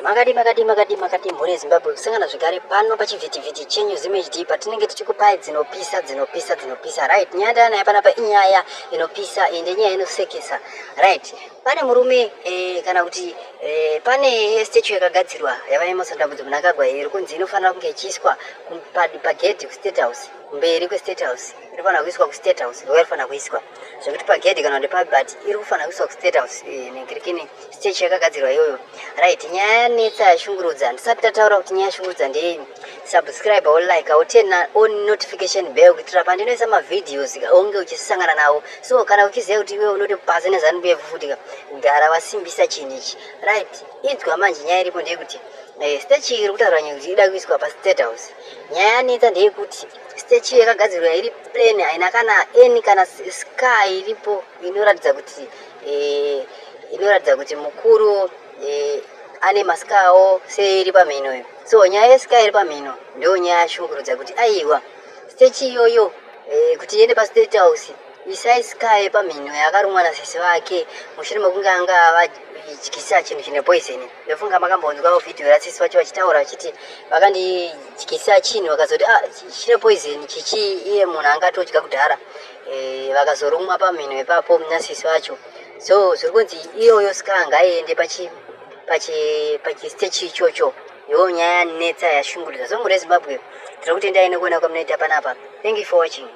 Makati mhuri Zimbabwe kusangana zvekare pano pachivhitivhiti chenyu ZimHD patinenge tichikupai dzinopisa right. Nyaya naye panapa inyaya inopisa ende nyaya inosekesa right. Pane murume kana kuti pane statue yakagadzirwa yava Emerson Dambudzo Mnangagwa iri kunzi inofanira kunge ichiiswa pagedhi kuState House, mberi kweState House. Inofanira kuiswa kuState House, inofanira kuiswa zvekuti pagedhi kana kuti pabati iri kufanira kuiswa kuState House. Nekirikini statue yakagadzirwa iyoyo right. Nyaya netsa yashungurudza ndisati tataura kuti nyaya yashungurudza ndeyei. Subscribe or like or turn on notification bell kuitira pandinoisa mavideos unge uchisangana nawo. So kana uchiziva kuti iwe unoti pasi neZANU-PF futi gara wasimbisa chinichi right. Idzwa manje nyaya iripo ndeyekuti statue iri kutaura kuti ida kuiswa paState House. Nyaya yanetsa ndeyekuti statue yakagadzirwa iri plain haina kana any kana sky iripo inoratidza kuti mukuru ane masikawo seiri pamhino. So nyaya yesika iri pamhino ndio nyaya yashungurudza kuti aiwa statue iyoyo kuti iende paState House isai sky pamhino yakarumwa nasisi wake mushure mekunge anga avadyisa chinhu chine poison. Ndofunga makambonzwawo vhidhiyo rasisi wacho vachitaura vachiti vakandidyisa chinhu vakazoti chine poison chichi iye munhu angatodya kudhara vakazorumwa pamhino ipapo nasisi wacho. So zviri kunzi iyoyo sika ngaiende pachistatue ichocho. Yo nyaya netsa yashungurudza. So mhuri Zimbabwe tiri kutendai nekuona kwamunoita panapa. Thank you for watching.